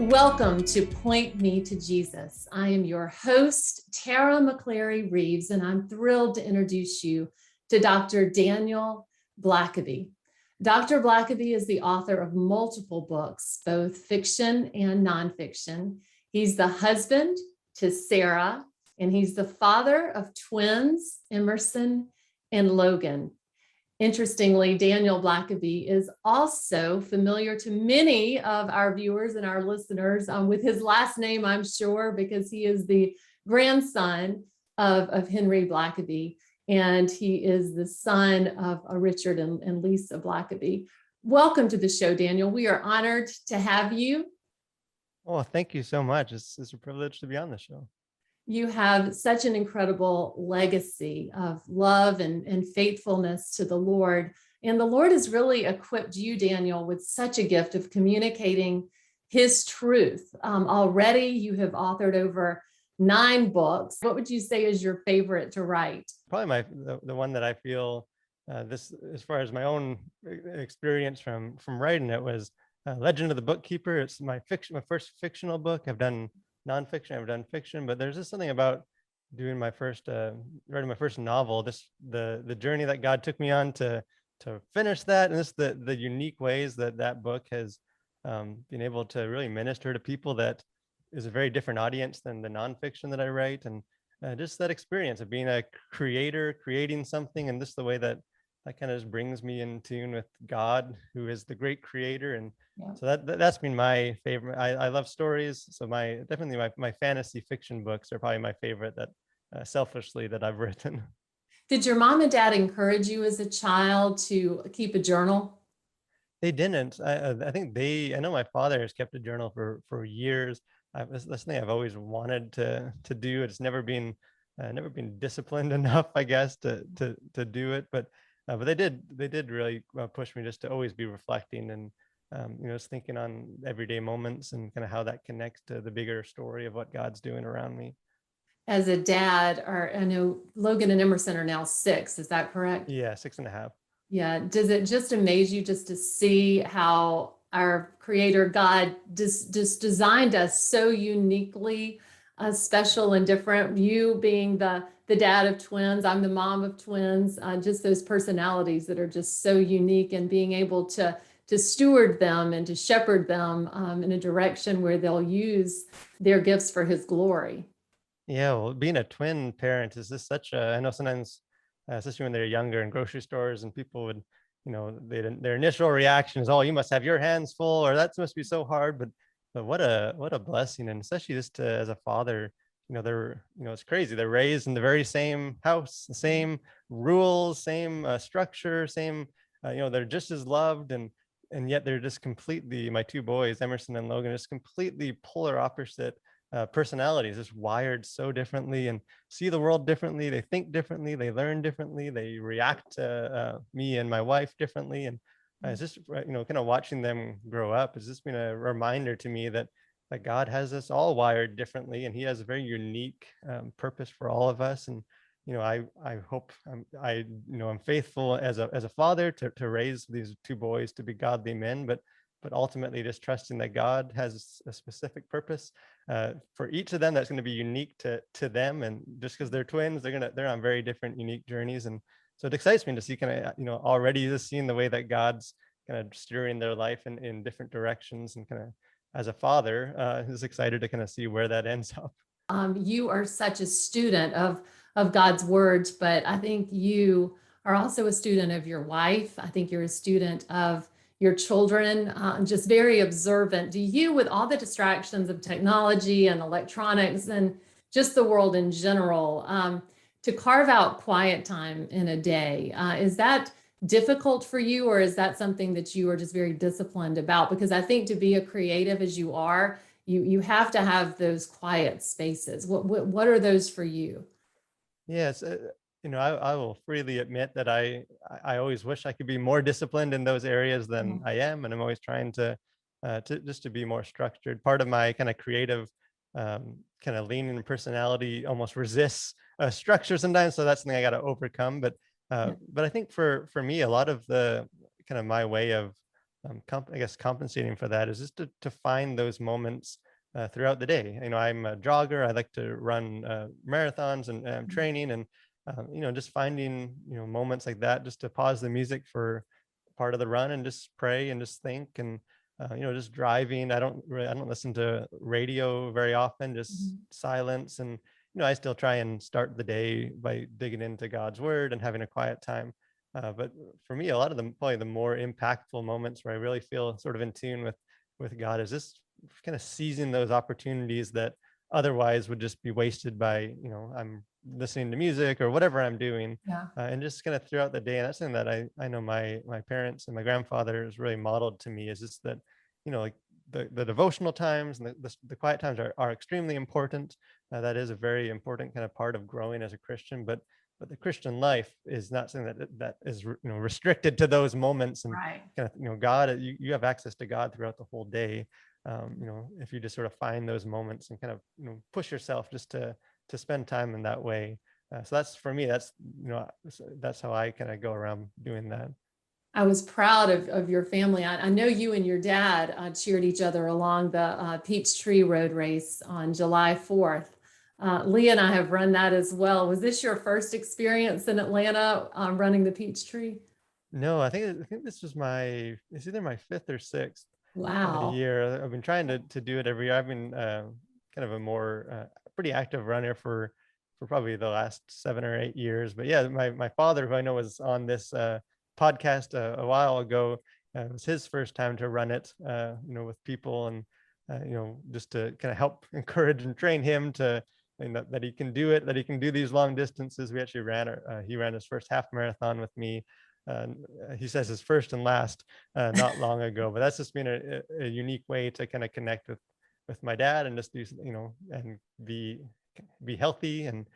Welcome to Point Me to Jesus. I am your host, Tara McClary Reeves, and I'm thrilled to introduce you to Dr. Daniel Blackaby. Dr. Blackaby is the author of multiple books, both fiction and nonfiction. He's the husband to Sarah, and he's the father of twins, Emerson and Logan. Interestingly, Daniel Blackaby is also familiar to many of our viewers and our listeners with his last name, I'm sure, because he is the grandson of Henry Blackaby, and he is the son of Richard and Lisa Blackaby. Welcome to the show, Daniel. We are honored to have you. Well, thank you so much. It's a privilege to be on the show. You have such an incredible legacy of love and faithfulness to the Lord. And the Lord has really equipped you, Daniel, with such a gift of communicating his truth. Already you have authored over 9 books. What would you say is your favorite to write? Probably the one that I feel this, as far as my own experience from writing it, was Legend of the Bookkeeper. It's my first fictional book. I've done nonfiction, I've done fiction, but there's just something about doing my first writing my first novel, the journey that God took me on to finish that, and just the unique ways that book has been able to really minister to people that is a very different audience than the nonfiction that I write. And just that experience of being a creator, creating something, and just the way that kind of just brings me in tune with God, who is the great creator. And so that's been my favorite. I love stories, so my fantasy fiction books are probably my favorite, that selfishly, that I've written. Did your mom and dad encourage you as a child to keep a journal? They didn't. I think I know my father has kept a journal for years. That's something I've always wanted to do. It's never been disciplined enough, I guess, to do it. But they did really push me just to always be reflecting and just thinking on everyday moments and kind of how that connects to the bigger story of what God's doing around me. As a dad, I know Logan and Emerson are now 6. Is that correct? Yeah, 6.5. Yeah. Does it just amaze you just to see how our Creator God just designed us so uniquely special and different? You being the dad of twins, I'm the mom of twins, just those personalities that are just so unique, and being able to steward them and to shepherd them in a direction where they'll use their gifts for his glory. Yeah, well, being a twin parent is just I know sometimes, especially when they're younger in grocery stores, and people would, their initial reaction is, "Oh, you must have your hands full," or "That must be so hard." But what a blessing, and especially just as a father, it's crazy. They're raised in the very same house, the same rules, same structure, same, they're just as loved, and yet they're just completely, my 2 boys, Emerson and Logan, just completely polar opposite personalities, just wired so differently and see the world differently. They think differently, they learn differently, they react to me and my wife differently. And it's just, kind of watching them grow up has just been a reminder to me that God has us all wired differently, and he has a very unique purpose for all of us. And I hope I'm faithful as a father to raise these 2 boys to be godly men, but ultimately just trusting that God has a specific purpose for each of them that's going to be unique to them. And just because they're twins, they're on very different, unique journeys. And so it excites me to see kind of, already just seeing the way that God's kind of steering their life in different directions, and kind of, as a father, is excited to kind of see where that ends up. You are such a student of God's words, but I think you are also a student of your wife. I think you're a student of your children, just very observant. Do you, with all the distractions of technology and electronics and just the world in general, to carve out quiet time in a day, is that difficult for you, or is that something that you are just very disciplined about? Because I think to be a creative as you are, you have to have those quiet spaces. What are those for you? Yes, I will freely admit that I always wish I could be more disciplined in those areas than I am, and I'm always trying to just to be more structured. Part of my kind of creative kind of leaning personality almost resists structure sometimes, so that's something I got to overcome. But I think for me, a lot of the kind of my way of I guess compensating for that is just to find those moments throughout the day. I'm a jogger. I like to run marathons and training, and just finding moments like that, just to pause the music for part of the run and just pray and just think, and just driving. I don't listen to radio very often, just silence. And I still try and start the day by digging into God's word and having a quiet time. But for me, a lot of them, probably the more impactful moments where I really feel sort of in tune with God, is just kind of seizing those opportunities that otherwise would just be wasted by, I'm listening to music or whatever I'm doing. Yeah. And just kind of throughout the day. And that's something that I know my parents and my grandfather has really modeled to me, is just that, like the devotional times and the quiet times are extremely important. That is a very important kind of part of growing as a Christian, but the Christian life is not something that is restricted to those moments. And Right. kind of God, you have access to God throughout the whole day. If you just sort of find those moments and kind of push yourself just to spend time in that way. So that's, for me, that's how I kind of go around doing that. I was proud of your family. I know you and your dad cheered each other along the Peachtree Road Race on July 4th. Lee and I have run that as well. Was this your first experience in Atlanta running the Peachtree? No, I think this was it's either my fifth or sixth Wow. year. I've been trying to do it every year. I've been kind of a more pretty active runner for probably the last 7 or 8 years. But yeah, my father, who I know was on this podcast a while ago, it was his first time to run it, with people, and just to kind of help encourage and train him to, that he can do it, that he can do these long distances. We actually he ran his first half marathon with me. He says his first and last not long ago, but that's just been a unique way to kind of connect with my dad and just do, and be healthy. And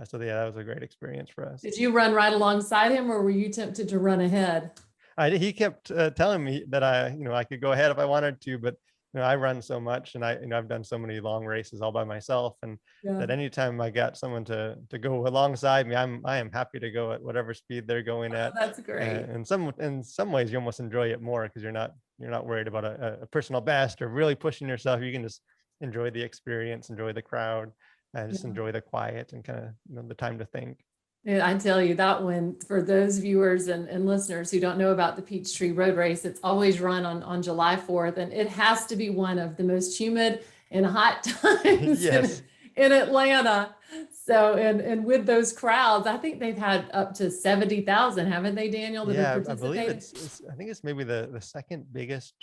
so yeah, that was a great experience for us. Did you run right alongside him, or were you tempted to run ahead? He kept telling me that I could go ahead if I wanted to, but I run so much, and I've done so many long races all by myself, and Yeah. that anytime I got someone to go alongside me, I am happy to go at whatever speed they're going at. That's great. In some ways, you almost enjoy it more because you're not worried about a personal best or really pushing yourself. You can just enjoy the experience, enjoy the crowd, and just enjoy the quiet and kind of the time to think. And I tell you that one, for those viewers and listeners who don't know about the Peachtree Road Race, it's always run on July 4th, and it has to be one of the most humid and hot times Yes. in Atlanta. So, and with those crowds, I think they've had up to 70,000, haven't they, Daniel, that have I believe participated? I think it's maybe the second biggest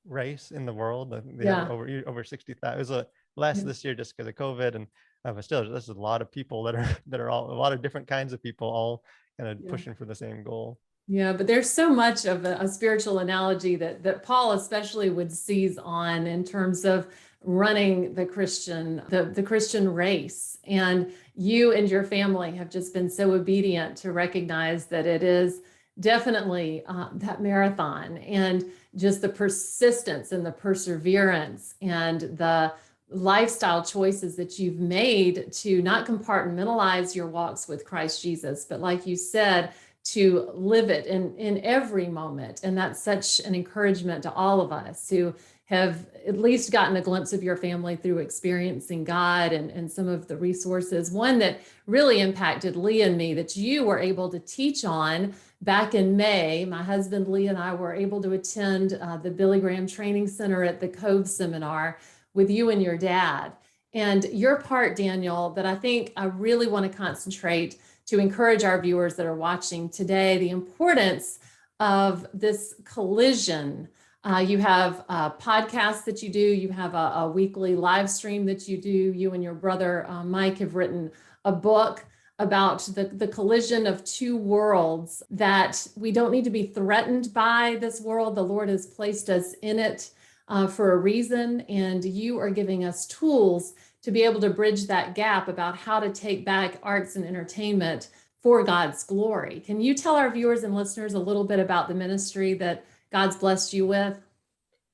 race in the world. I think they Yeah. have over 60,000. It was less this year just because of COVID, and but still, this is a lot of people that are all, a lot of different kinds of people, all kind of pushing for the same goal. Yeah, but there's so much of a spiritual analogy that Paul especially would seize on in terms of running the Christian race. And you and your family have just been so obedient to recognize that it is definitely that marathon, and just the persistence and the perseverance and the lifestyle choices that you've made to not compartmentalize your walks with Christ Jesus, but like you said, to live it in every moment. And that's such an encouragement to all of us who have at least gotten a glimpse of your family through experiencing God and some of the resources. One that really impacted Lee and me that you were able to teach on back in May. My husband Lee and I were able to attend the Billy Graham Training Center at the Cove Seminar with you and your dad. And your part, Daniel, that I think I really want to concentrate to encourage our viewers that are watching today, the importance of this collision. You have podcasts that you do, you have a weekly live stream that you do. You and your brother Mike have written a book about the collision of two worlds, that we don't need to be threatened by this world. The Lord has placed us in it for a reason, and you are giving us tools to be able to bridge that gap about how to take back arts and entertainment for God's glory. Can you tell our viewers and listeners a little bit about the ministry that God's blessed you with?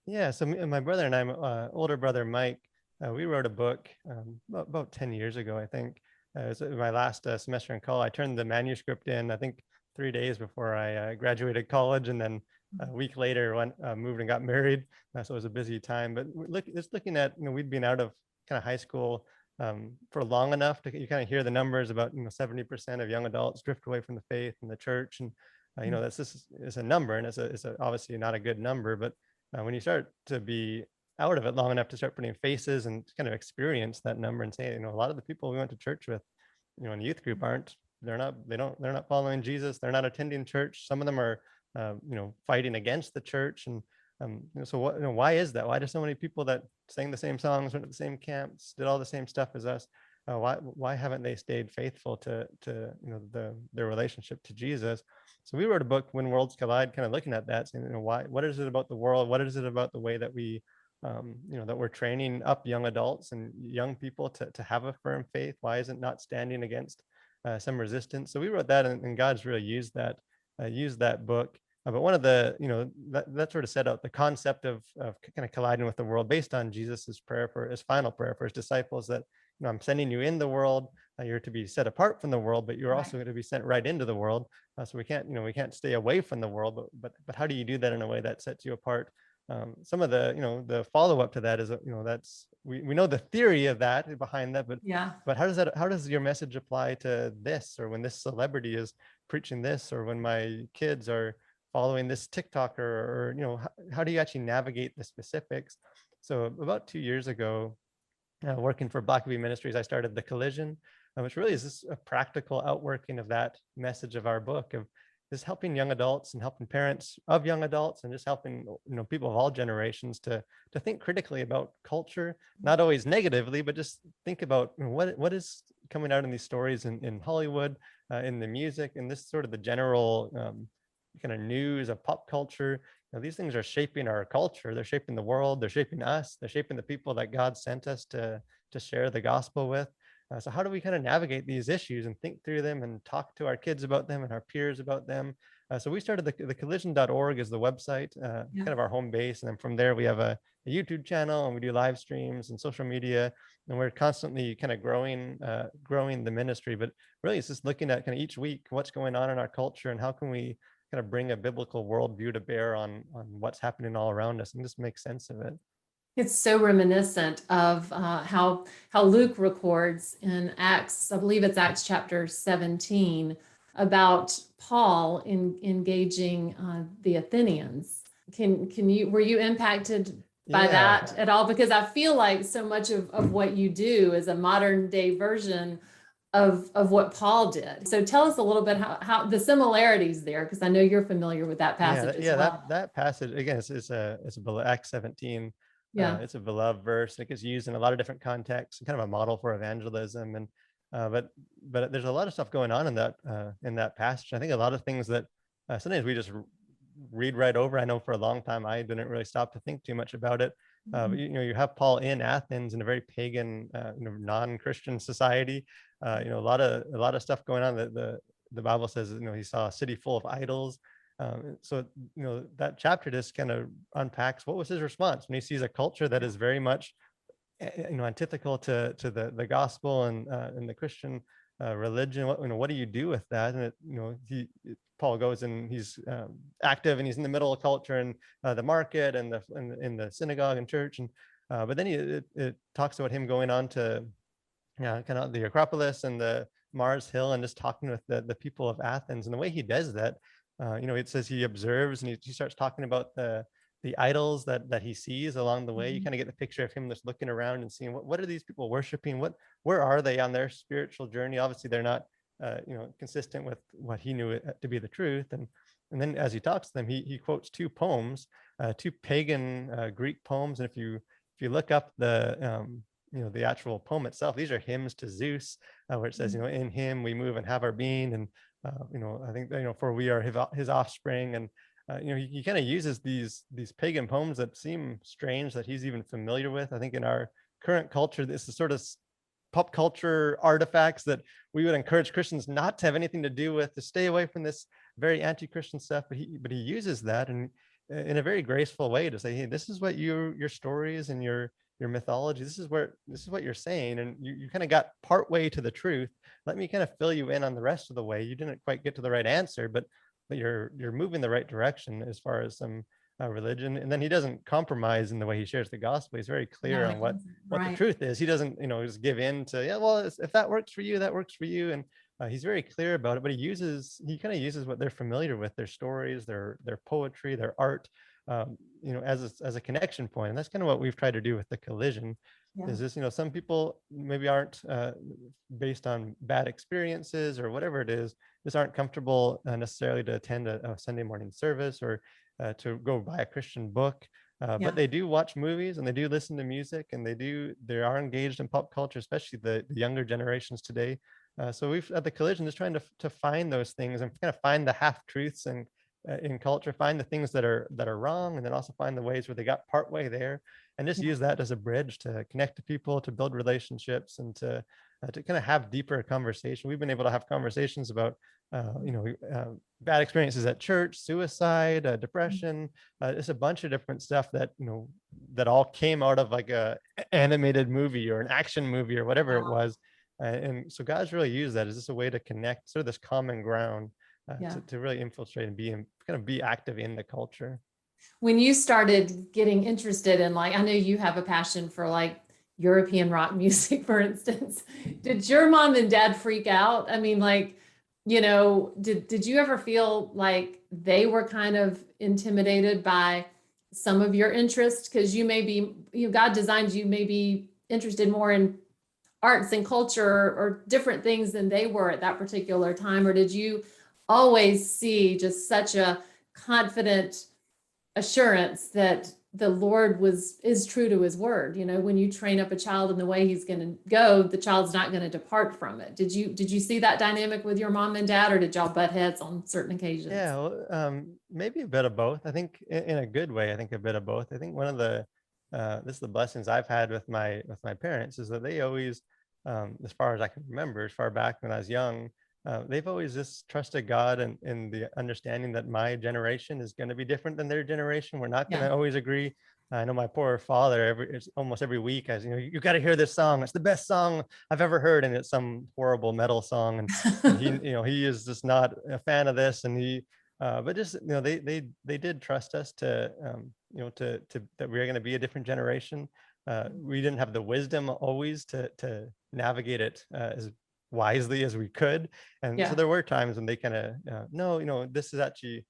Yeah, so my brother and I, my older brother Mike, we wrote a book about 10 years ago, I think. It was my last semester in college. I turned the manuscript in, I think, 3 days before I graduated college, and then a week later, moved and got married. So it was a busy time. But just looking at, we'd been out of kind of high school for long enough to you kind of hear the numbers about 70% of young adults drift away from the faith and the church, and this is a number, and it's obviously not a good number. But when you start to be out of it long enough to start putting faces and kind of experience that number and say, a lot of the people we went to church with, in the youth group they're not following Jesus. They're not attending church. Some of them are, fighting against the church. And so why is that? Why do so many people that sang the same songs, went to the same camps, did all the same stuff as us? Why haven't they stayed faithful to their relationship to Jesus? So we wrote a book, When Worlds Collide, kind of looking at that, saying, what is it about the world? What is it about the way that we, that we're training up young adults and young people to have a firm faith? Why is it not standing against some resistance? So we wrote that, and God's really used that book. But one of the, that sort of set out the concept of kind of colliding with the world based on Jesus's prayer for his final prayer for his disciples, that, I'm sending you in the world. You're to be set apart from the world, but you're also going to be sent right into the world. So we can't stay away from the world, but how do you do that in a way that sets you apart? Some of the, the follow up to that is, that's, we know the theory of that behind that, but how does your message apply to this, or when this celebrity is preaching this, or when my kids are following this TikToker, or how do you actually navigate the specifics? So about 2 years ago, working for Blackaby Ministries, I started The Collision, which really is just a practical outworking of that message of our book, of just helping young adults and helping parents of young adults, and just helping people of all generations to think critically about culture, not always negatively, but just think about what is coming out in these stories in Hollywood, in the music, and this sort of the general kind of news of pop culture. These things are shaping our culture. They're shaping the world. They're shaping us. They're shaping the people that God sent us to share the gospel with. So how do we kind of navigate these issues and think through them and talk to our kids about them and our peers about them? So we started the collision.org is the website, kind of our home base. And then from there, we have a YouTube channel, and we do live streams and social media. And we're constantly kind of growing the ministry. But really, it's just looking at kind of each week what's going on in our culture, and how can we kind of bring a biblical worldview to bear on what's happening all around us, and just make sense of it. It's so reminiscent of how Luke records in Acts, I believe it's Acts chapter 17, about Paul engaging the Athenians. Were you impacted by that at all? Because I feel like so much of what you do is a modern day version of what Paul did. So tell us a little bit how the similarities there, because I know you're familiar with that passage as well. That passage, again, it's Acts 17. It's a beloved verse. It gets used in a lot of different contexts, kind of a model for evangelism. And but there's a lot of stuff going on in that passage. I think a lot of things that sometimes we just read right over. I know for a long time I didn't really stop to think too much about it. But you have Paul in Athens, in a very pagan, non-Christian society. A lot of stuff going on. The Bible says he saw a city full of idols. So that chapter just kind of unpacks what was his response when he sees a culture that is very much antithetical to the gospel and the Christian religion. What do you do with that? And Paul goes and he's active, and he's in the middle of culture and the market and in the synagogue and church, and but then it talks about him going on to kind of the Acropolis and the Mars Hill, and just talking with the people of Athens. And the way he does that, it says he observes, and he starts talking about the idols that he sees along the way. You kind of get the picture of him just looking around and seeing what are these people worshiping? Where are they on their spiritual journey? Obviously, they're not consistent with what he knew to be the truth. And then as he talks to them, he quotes two poems, two pagan Greek poems. And if you look up the actual poem itself, these are hymns to Zeus, where it says, in him we move and have our being. And I think for we are his offspring. And he kind of uses these pagan poems that seem strange that he's even familiar with. I think in our current culture, this is sort of pop culture artifacts that we would encourage Christians not to have anything to do with, to stay away from this very anti-Christian stuff. But he uses that and in a very graceful way to say, hey, this is what your stories and your mythology, this is what you're saying, and you kind of got part way to the truth. Let me kind of fill you in on the rest of the way. You didn't quite get to the right answer, but but you're moving the right direction as far as some religion. And then he doesn't compromise in the way he shares the gospel. He's very clear No, on what the right. truth is. He doesn't, just give in to, yeah, well, if that works for you, that works for you. And he's very clear about it, but he kind of uses what they're familiar with, their stories, their poetry, their art, as a connection point. And that's kind of what we've tried to do with the collision. Yeah. Is this, some people maybe aren't, based on bad experiences or whatever it is, just aren't comfortable necessarily to attend a Sunday morning service or to go buy a Christian book. But they do watch movies and they do listen to music, and they are engaged in pop culture, especially the younger generations today. So we've at the collision just trying to find those things and kind of find the half truths and in culture, find the things that are wrong, and then also find the ways where they got partway there, and just use that as a bridge to connect to people, to build relationships, and to kind of have deeper conversation. We've been able to have conversations about bad experiences at church, suicide, depression, just a bunch of different stuff that that all came out of like a animated movie or an action movie or whatever it was. And so God's really used that as just a way to connect, sort of this common ground, to really infiltrate and be active in the culture. When you started getting interested in, like, I know you have a passion for like European rock music, for instance. Did your mom and dad freak out? I mean, like, did you ever feel like they were kind of intimidated by some of your interests? Because you may be, God designed you maybe interested more in arts and culture or different things than they were at that particular time? Or did you always see just such a confident assurance that the Lord is true to his word? When you train up a child in the way he's going to go, the child's not going to depart from it. Did you see that dynamic with your mom and dad, or did y'all butt heads on certain occasions? Yeah, well, maybe a bit of both. I think in a good way, I think a bit of both. I think one of the this is the blessings I've had with my parents, is that they always, as far as I can remember, as far back when I was young, they've always just trusted God and in the understanding that my generation is going to be different than their generation. We're not going to always agree. I know my poor father, almost every week, as you got to hear this song. It's the best song I've ever heard, and it's some horrible metal song. And he, he is just not a fan of this. And but just they did trust us to that we are going to be a different generation. We didn't have the wisdom always to navigate it as wisely as we could, and so there were times when they kind of no, this is actually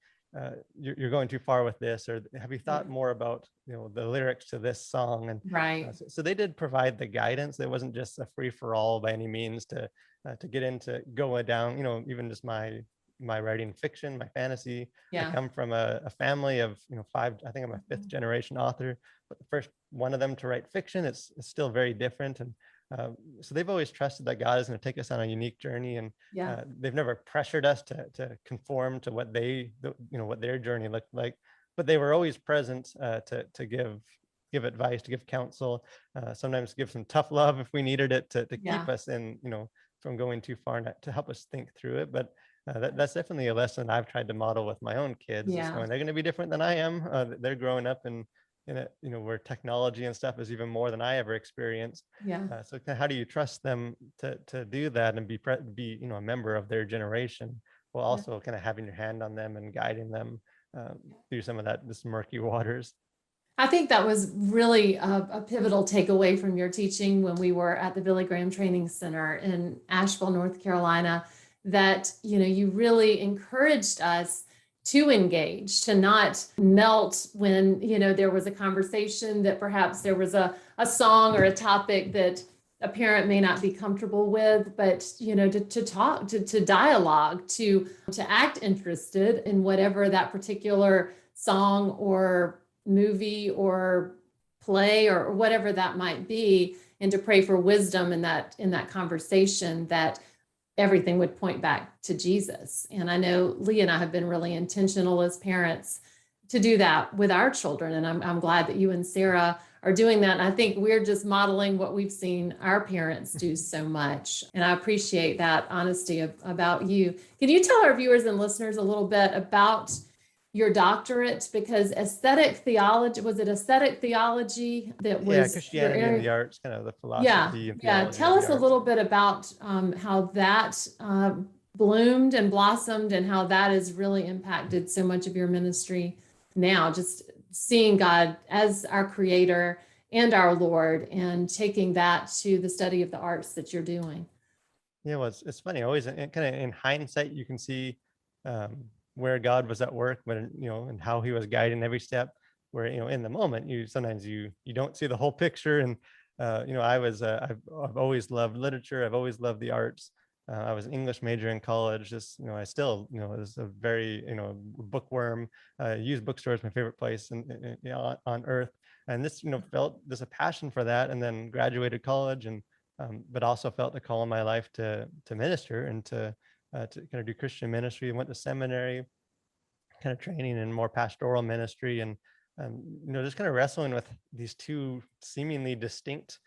you're going too far with this, or have you thought more about the lyrics to this song? And so they did provide the guidance. It wasn't just a free-for-all by any means to get into going down, even just my writing fiction, my fantasy. I come from a family of 5. I think I'm a 5th generation author, but the first one of them to write fiction. It's still very different. And so they've always trusted that God is going to take us on a unique journey, and they've never pressured us to conform to what what their journey looked like, but they were always present to give advice, to give counsel, sometimes give some tough love if we needed it, to keep us in from going too far, to help us think through it. But that's definitely a lesson I've tried to model with my own kids. They're going to be different than I am. They're growing up in where technology and stuff is even more than I ever experienced. So how do you trust them to do that and be a member of their generation, while also kind of having your hand on them and guiding them through some of this murky waters? I think that was really a pivotal takeaway from your teaching when we were at the Billy Graham Training Center in Asheville, North Carolina, that you really encouraged us to engage, to not melt when there was a conversation that perhaps there was a song or a topic that a parent may not be comfortable with, but to talk, to dialogue, to act interested in whatever that particular song or movie or play or whatever that might be, and to pray for wisdom in that conversation, that everything would point back to Jesus. And I know Lee and I have been really intentional as parents to do that with our children. And I'm glad that you and Sarah are doing that. And I think we're just modeling what we've seen our parents do so much. And I appreciate that honesty about you. Can you tell our viewers and listeners a little bit about your doctorate? Because aesthetic theology, was it aesthetic theology that was Christianity and the arts, kind of the philosophy and theology. Tell us a little bit about how that bloomed and blossomed, and how that has really impacted so much of your ministry now, just seeing God as our creator and our Lord, and taking that to the study of the arts that you're doing. Yeah, well, it's funny. Always kind of in hindsight, you can see where God was at work, but and how He was guiding every step. Where in the moment, sometimes you don't see the whole picture. And I've always loved literature. I've always loved the arts. I was an English major in college. Just I still is a very bookworm. Used bookstores, my favorite place on earth. And this felt there's a passion for that. And then graduated college and but also felt the call in my life to minister and to kind of do Christian ministry. I went to seminary, kind of training in more pastoral ministry, and just kind of wrestling with these two seemingly distinct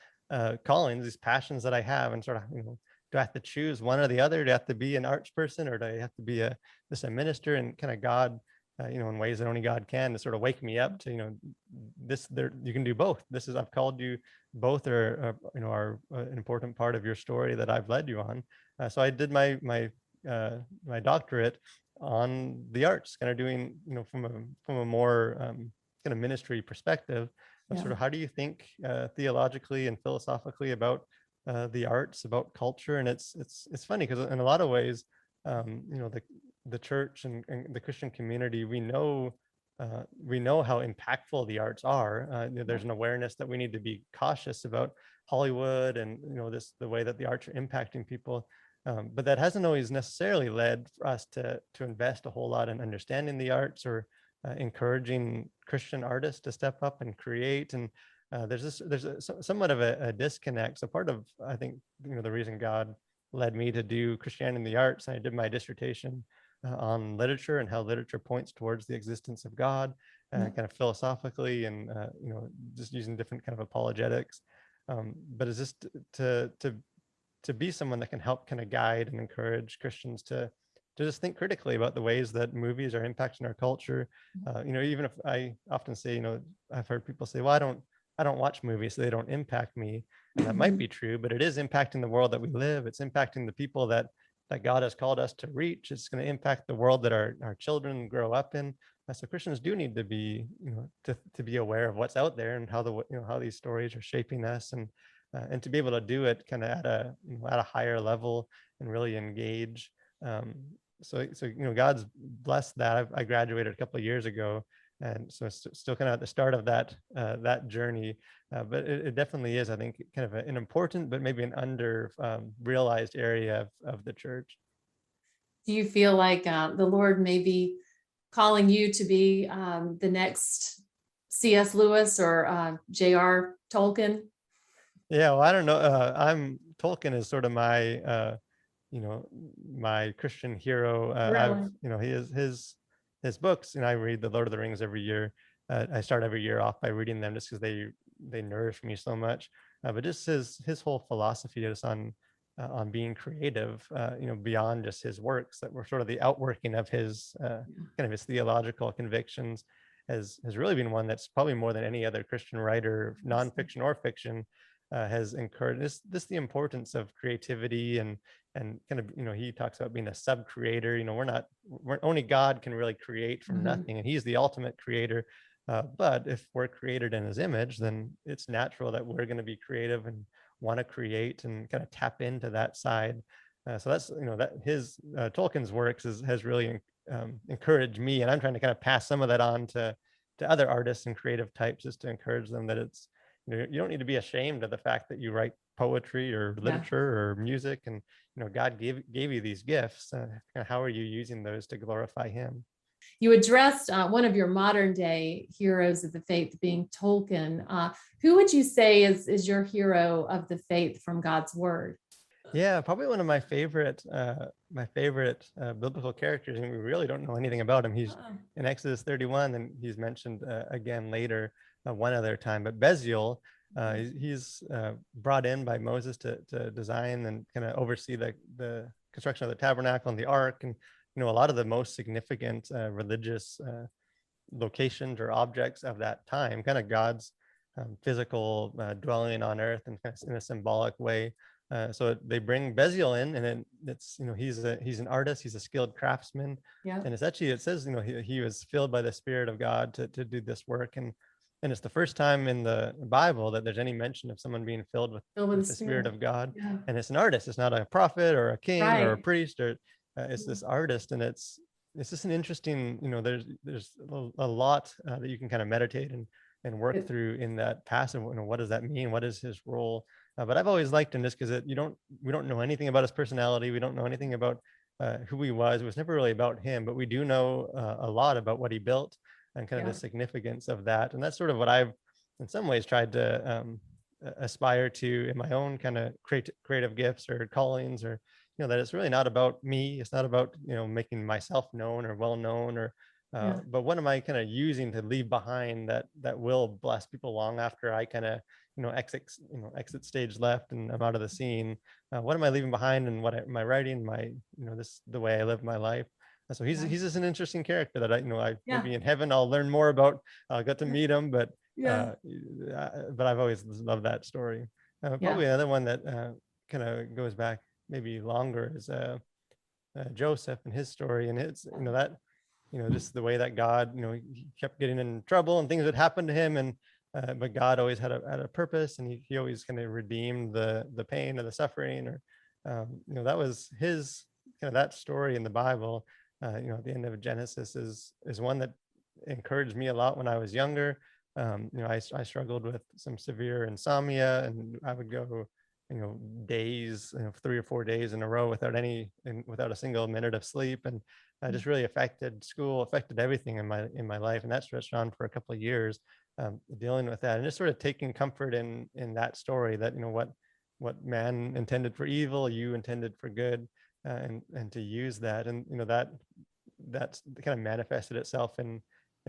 callings, these passions that I have, and sort of do I have to choose one or the other? Do I have to be an arts person, or do I have to be a minister? And kind of God, in ways that only God can, to sort of wake me up to you can do both. I've called you. Both are an important part of your story that I've led you on. So I did my doctorate on the arts, kind of doing from a more kind of ministry perspective of sort of how do you think theologically and philosophically about the arts, about culture. And it's funny because in a lot of ways the church and the Christian community, we know how impactful the arts are. There's an awareness that we need to be cautious about Hollywood and the way that the arts are impacting people. But that hasn't always necessarily led for us to invest a whole lot in understanding the arts or encouraging Christian artists to step up and create. And there's somewhat of a disconnect. So part of, I think, the reason God led me to do Christianity in the arts, and I did my dissertation on literature and how literature points towards the existence of God, kind of philosophically, and just using different kind of apologetics. But it's just to be someone that can help kind of guide and encourage Christians to just think critically about the ways that movies are impacting our culture. Even if I often say, I've heard people say, well, I don't watch movies, so they don't impact me. And that might be true, but it is impacting the world that we live. It's impacting the people that God has called us to reach. It's going to impact the world that our children grow up in. So Christians do need to be, to be aware of what's out there and how how these stories are shaping us, and to be able to do it kind of at a higher level and really engage. So God's blessed that. I graduated a couple of years ago, and so it's still kind of at the start of that journey. But it definitely is, I think, kind of an important, but maybe an under realized area of the church. Do you feel like the Lord may be calling you to be the next C.S. Lewis or J.R. Tolkien? Yeah, well, I don't know. Tolkien is sort of my my Christian hero. Really? He is his books, and I read the Lord of the Rings every year. I start every year off by reading them just because they nourish me so much. But just his whole philosophy is on being creative, beyond just his works, that were sort of the outworking of his kind of his theological convictions, has really been one that's probably more than any other Christian writer, nonfiction or fiction, has encouraged this the importance of creativity and kind of he talks about being a sub creator. We're only God can really create from nothing, and he's the ultimate creator. But if we're created in his image, then it's natural that we're going to be creative and want to create and kind of tap into that side. So that's that his Tolkien's works has really encouraged me, and I'm trying to kind of pass some of that on to other artists and creative types, just to encourage them that it's you don't need to be ashamed of the fact that you write poetry or literature or music, and God gave you these gifts. How are you using those to glorify him? You addressed one of your modern day heroes of the faith being Tolkien. Who would you say is your hero of the faith from God's word? Yeah, probably one of my favorite biblical characters, and we really don't know anything about him. He's in Exodus 31, and he's mentioned again later one other time. But Bezalel, he's brought in by Moses to design and kind of oversee the construction of the tabernacle and the ark, and a lot of the most significant religious locations or objects of that time, kind of God's physical dwelling on earth, and kind of in a symbolic way. So they bring Beziel in, and then it's, he's an artist, he's a skilled craftsman. Yeah. And it's actually, it says, he was filled by the Spirit of God to do this work. And it's the first time in the Bible that there's any mention of someone being filled with the Spirit of God. Yeah. And it's an artist. It's not a prophet or a king or a Right. priest, or it's this artist. And it's just an interesting, there's a lot that you can kind of meditate and work through in that passage. What does that mean? What is his role? But I've always liked him just because we don't know anything about his personality. We don't know anything about who he was. It was never really about him, but we do know a lot about what he built and kind of the significance of that. And that's sort of what I've, in some ways, tried to aspire to in my own kind of creative gifts or callings, or that it's really not about me. It's not about making myself known or well known, or but what am I kind of using to leave behind that will bless people long after I kind of exit stage left and I'm out of the scene. What am I leaving behind, and what am I writing the way I live my life? So he's just an interesting character that I maybe in heaven I'll learn more about. I'll get to meet him, but I've always loved that story. Probably another one that kind of goes back maybe longer is Joseph and his story, and it's that just the way that God he kept getting in trouble and things would happen to him, and but God always had a purpose, and he always kind of redeemed the pain or the suffering, or that was his kind of that story in the Bible. At the end of Genesis is one that encouraged me a lot when I was younger. I struggled with some severe insomnia, and I would go days, 3 or 4 days in a row without a single minute of sleep, and just really affected school, affected everything in my life, and that stretched on for a couple of years, dealing with that, and just sort of taking comfort in that story that what man intended for evil, you intended for good, and to use that, and that's kind of manifested itself in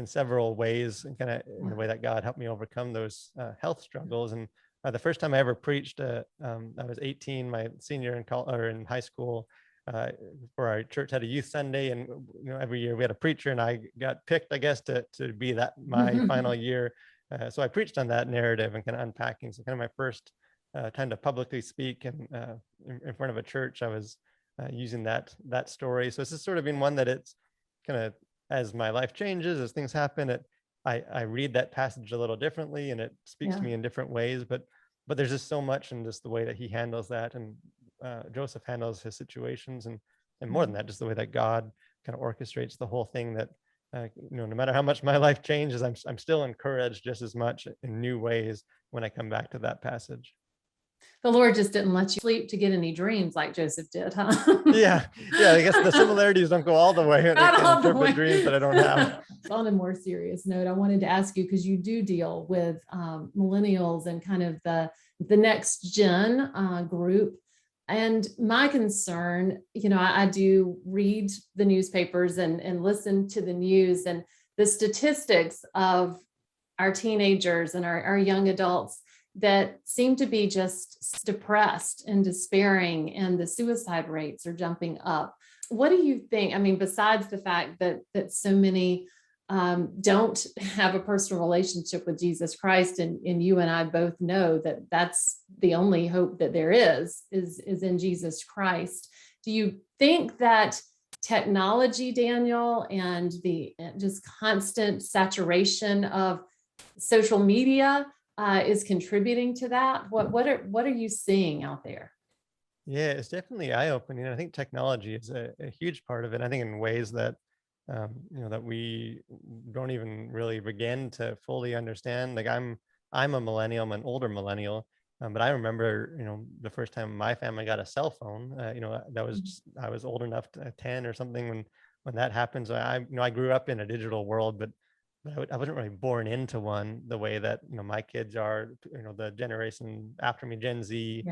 several ways, and kind of in the way that God helped me overcome those health struggles. And the first time I ever preached, I was 18, my senior in high school, for our church had a youth Sunday, and every year we had a preacher, and I got picked, I guess, to be that my final year. So I preached on that narrative and kind of unpacking. So kind of my first time to publicly speak and in front of a church, I was using that story. So this has sort of been one that it's kind of, as my life changes, as things happen, I read that passage a little differently, and it speaks to me in different ways, but there's just so much in just the way that he handles that, and Joseph handles his situations, and more than that, just the way that God kind of orchestrates the whole thing, that no matter how much my life changes, I'm still encouraged just as much in new ways when I come back to that passage. The Lord just didn't let you sleep to get any dreams like Joseph did, huh? Yeah. I guess the similarities don't go all the way. They can interpret dreams that I don't have. On a more serious note, I wanted to ask you, because you do deal with millennials and kind of the next gen group. And my concern, I do read the newspapers and listen to the news, and the statistics of our teenagers and our young adults that seem to be just depressed and despairing, and the suicide rates are jumping up. What do you think? I mean, besides the fact that so many don't have a personal relationship with Jesus Christ, and you and I both know that that's the only hope that there is in Jesus Christ. Do you think that technology, Daniel, and the just constant saturation of social media is contributing to that? What are you seeing out there? Yeah, it's definitely eye-opening. I think technology is a huge part of it. I think in ways that that we don't even really begin to fully understand. Like I'm a millennial, I'm an older millennial, but I remember the first time my family got a cell phone. That was I was old enough, 10 or something, when that happened. So I grew up in a digital world, but I wasn't really born into one the way that my kids are. The generation after me, Gen Z,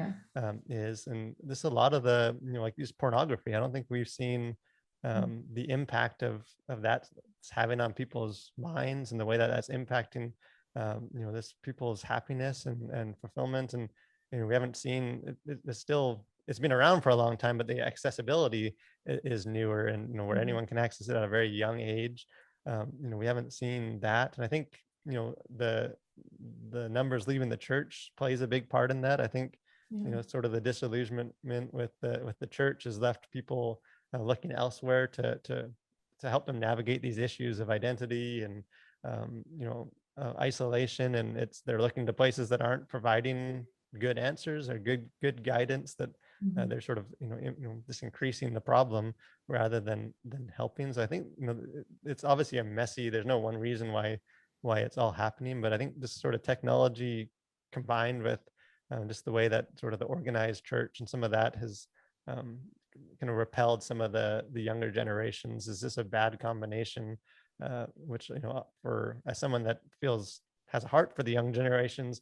is, and this a lot of the like this pornography. I don't think we've seen the impact of that it's having on people's minds, and the way that that's impacting this people's happiness and fulfillment. And we haven't seen it's been around for a long time, but the accessibility is newer, and where anyone can access it at a very young age. We haven't seen that, and I think the numbers leaving the church plays a big part in that. I think sort of the disillusionment with the church has left people looking elsewhere to help them navigate these issues of identity and isolation, and they're looking to places that aren't providing good answers or good guidance, that they're sort of just increasing the problem rather than helping. So I think it's obviously there's no one reason why it's all happening, but I think this sort of technology combined with just the way that sort of the organized church and some of that has kind of repelled some of the younger generations is just a bad combination, which for as someone that has a heart for the young generations,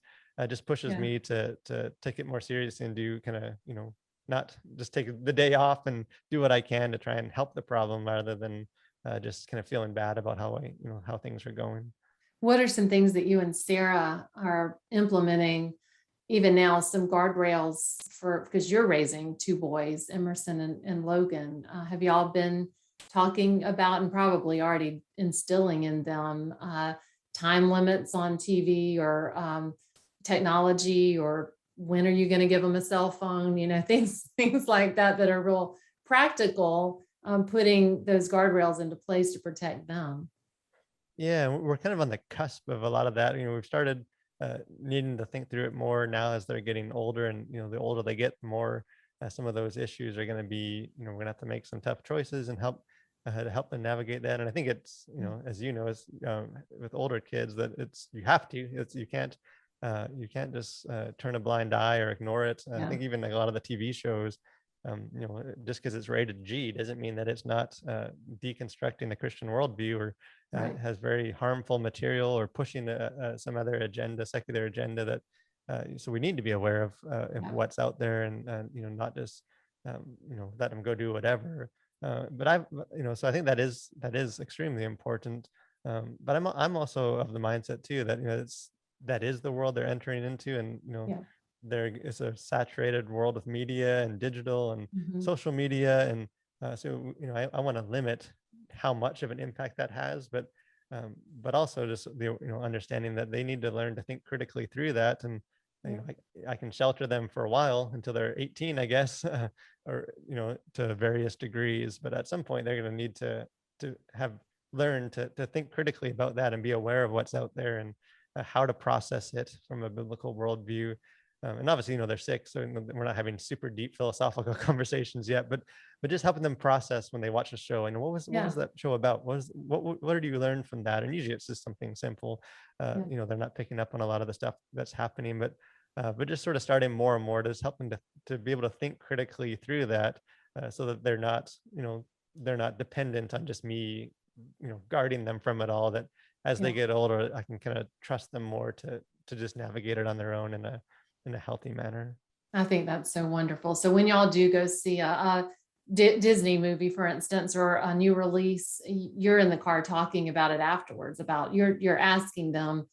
just pushes me to take it more seriously and do kind of not just take the day off and do what I can to try and help the problem rather than just kind of feeling bad about how things are going. What are some things that you and Sarah are implementing even now, some guardrails because you're raising two boys, Emerson and Logan? Have y'all been talking about and probably already instilling in them time limits on TV or technology, or when are you going to give them a cell phone? Things like that are real practical, putting those guardrails into place to protect them. Yeah, we're kind of on the cusp of a lot of that. We've started needing to think through it more now as they're getting older, and the older they get, the more some of those issues are going to be. We're going to have to make some tough choices and help them navigate that. And I think it's as with older kids, that you can't just turn a blind eye or ignore it. And I think even like a lot of the TV shows, just because it's rated G doesn't mean that it's not deconstructing the Christian worldview or has very harmful material or pushing some other secular agenda that so we need to be aware of what's out there, and not just let them go do whatever. But so I think that is extremely important. But I'm also of the mindset too that that is the world they're entering into, and there is a saturated world with media and digital and social media, and so I want to limit how much of an impact that has, but also just the understanding that they need to learn to think critically through that. And I can shelter them for a while until they're 18, I guess, or to various degrees, but at some point they're going to need to have learned to think critically about that and be aware of what's out there and how to process it from a biblical worldview. And obviously, they're 6, so we're not having super deep philosophical conversations yet, but just helping them process when they watch a show. And what was that show about? What did you learn from that? And usually it's just something simple. They're not picking up on a lot of the stuff that's happening, but just sort of starting more and more to just help them to be able to think critically through that, so that they're not dependent on just me, guarding them from it all. That as they get older, I can kind of trust them more to just navigate it on their own in a healthy manner. I think that's so wonderful. So when y'all do go see a Disney movie, for instance, or a new release, you're in the car talking about it afterwards, about you're asking them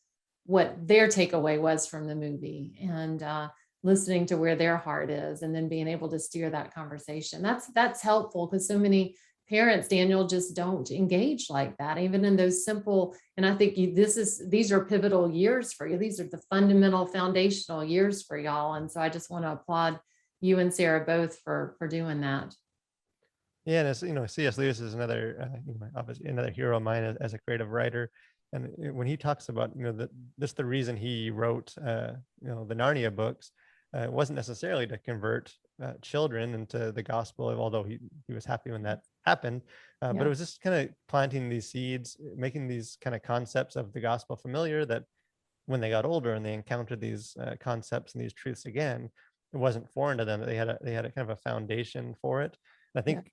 what their takeaway was from the movie, and listening to where their heart is, and then being able to steer that conversation. That's helpful, because so many parents, Daniel, just don't engage like that, even in those simple. And I think these are pivotal years for you. These are the fundamental foundational years for y'all. And so I just want to applaud you and Sarah both for doing that. Yeah, and it's, C.S. Lewis is another, obviously another hero of mine as a creative writer. And when he talks about, the reason he wrote, the Narnia books, it wasn't necessarily to convert children into the gospel, although he was happy when that happened. But it was just kind of planting these seeds, making these kind of concepts of the gospel familiar, that when they got older and they encountered these concepts and these truths again, it wasn't foreign to them. That they had a kind of a foundation for it. And I think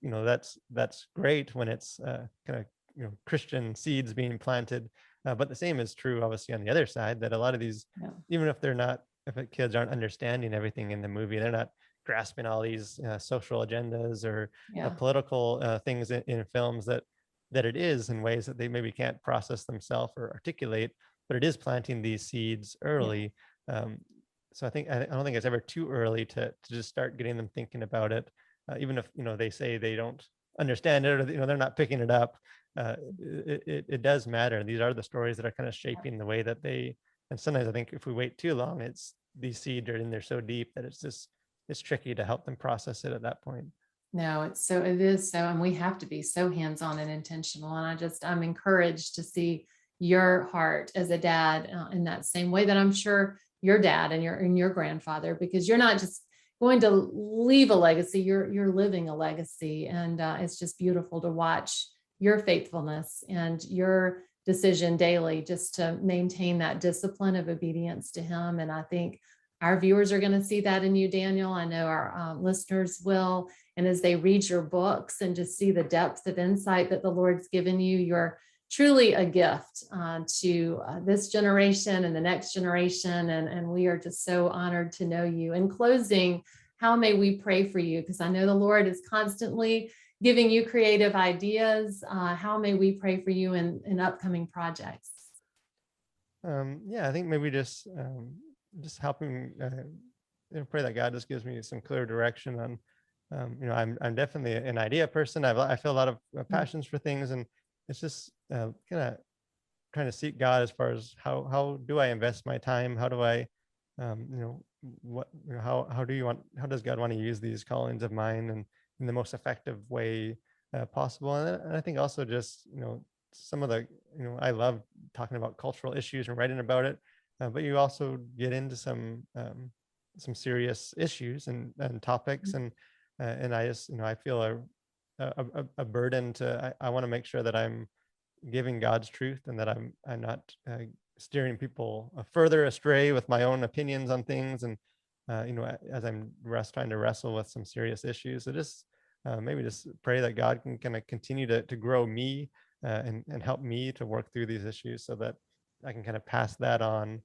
that's great when it's kind of Christian seeds being planted. But the same is true, obviously, on the other side, that a lot of these, even if kids aren't understanding everything in the movie, they're not grasping all these social agendas or political things in films, that it is in ways that they maybe can't process themselves or articulate, but it is planting these seeds early. So I don't think it's ever too early to just start getting them thinking about it, even if they say they don't understand it, or they're not picking it up. It does matter. These are the stories that are kind of shaping the way that they. And sometimes I think if we wait too long, these seeds are in there so deep that it's tricky to help them process it at that point. No, it is so, and we have to be so hands-on and intentional. And I'm encouraged to see your heart as a dad in that same way that I'm sure your dad and your grandfather, because you're not just going to leave a legacy, you're living a legacy. And it's just beautiful to watch your faithfulness and your decision daily just to maintain that discipline of obedience to him. And I think our viewers are going to see that in you, Daniel. I know our listeners will. And as they read your books and just see the depth of insight that the Lord's given you, you're truly a gift to this generation and the next generation. And we are just so honored to know you. In closing, how may we pray for you? Because I know the Lord is constantly giving you creative ideas. How may we pray for you in upcoming projects? I think maybe just helping, pray that God just gives me some clear direction on, I'm definitely an idea person. I feel a lot of passions for things, and it's just kind of trying to seek God as far as how do I invest my time? How do I, how does God want to use these callings of mine and in the most effective way possible? And I think also just, some of the, I love talking about cultural issues and writing about it, but you also get into some serious issues and topics, and I just, I feel a burden to, I want to make sure that I'm giving God's truth and that I'm not steering people further astray with my own opinions on things. And, as I'm trying to wrestle with some serious issues, so just maybe just pray that God can kind of continue to grow me and help me to work through these issues so that I can kind of pass that on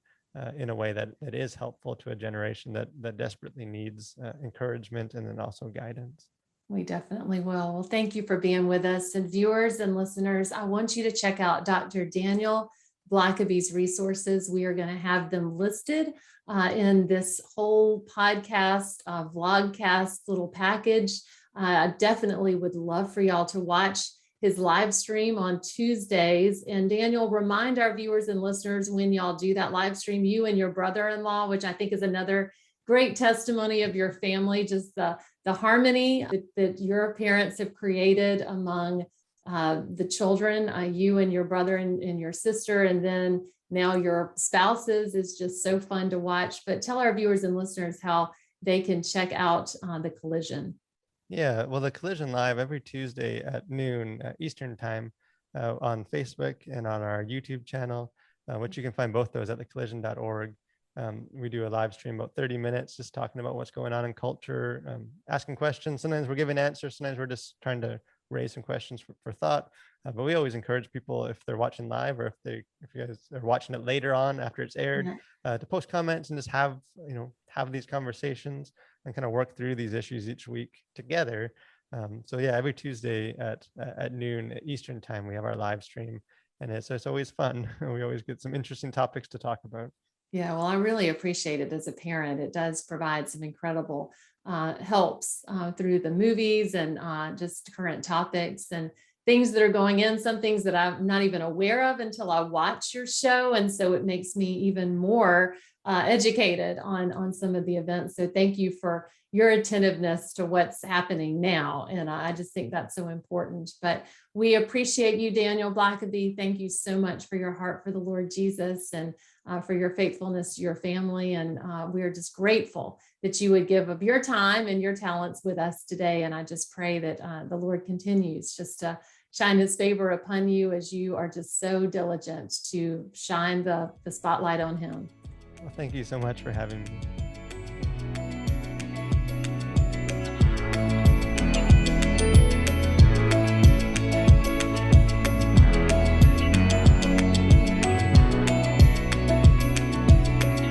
in a way that is helpful to a generation that desperately needs encouragement and then also guidance. We definitely will. Well, thank you for being with us. And viewers and listeners, I want you to check out Dr. Daniel Blackaby's resources. We are going to have them listed in this whole podcast, vlogcast little package. I definitely would love for y'all to watch his live stream on Tuesdays. And Daniel, remind our viewers and listeners when y'all do that live stream, you and your brother-in-law, which I think is another great testimony of your family, just the harmony that your parents have created among the children, you and your brother and your sister, and then now your spouses is just so fun to watch. But tell our viewers and listeners how they can check out the Collision. Yeah, well, the Collision live every Tuesday at noon Eastern time on Facebook and on our YouTube channel, which you can find both those at thecollision.org. We do a live stream about 30 minutes, just talking about what's going on in culture, asking questions. Sometimes we're giving answers. Sometimes we're just trying to raise some questions for thought. But we always encourage people, if they're watching live or if you guys are watching it later on after it's aired, to post comments and just have these conversations and kind of work through these issues each week together. So yeah, every Tuesday at noon Eastern time, we have our live stream, and it's always fun. We always get some interesting topics to talk about. Yeah, well, I really appreciate it as a parent. It does provide some incredible helps through the movies and just current topics and things that are going in, some things that I'm not even aware of until I watch your show. And so it makes me even more educated on some of the events. So thank you for your attentiveness to what's happening now. And I just think that's so important. But we appreciate you, Daniel Blackaby. Thank you so much for your heart for the Lord Jesus and for your faithfulness to your family. And we are just grateful that you would give of your time and your talents with us today. And I just pray that the Lord continues just to shine his favor upon you as you are just so diligent to shine the spotlight on him. Well, thank you so much for having me.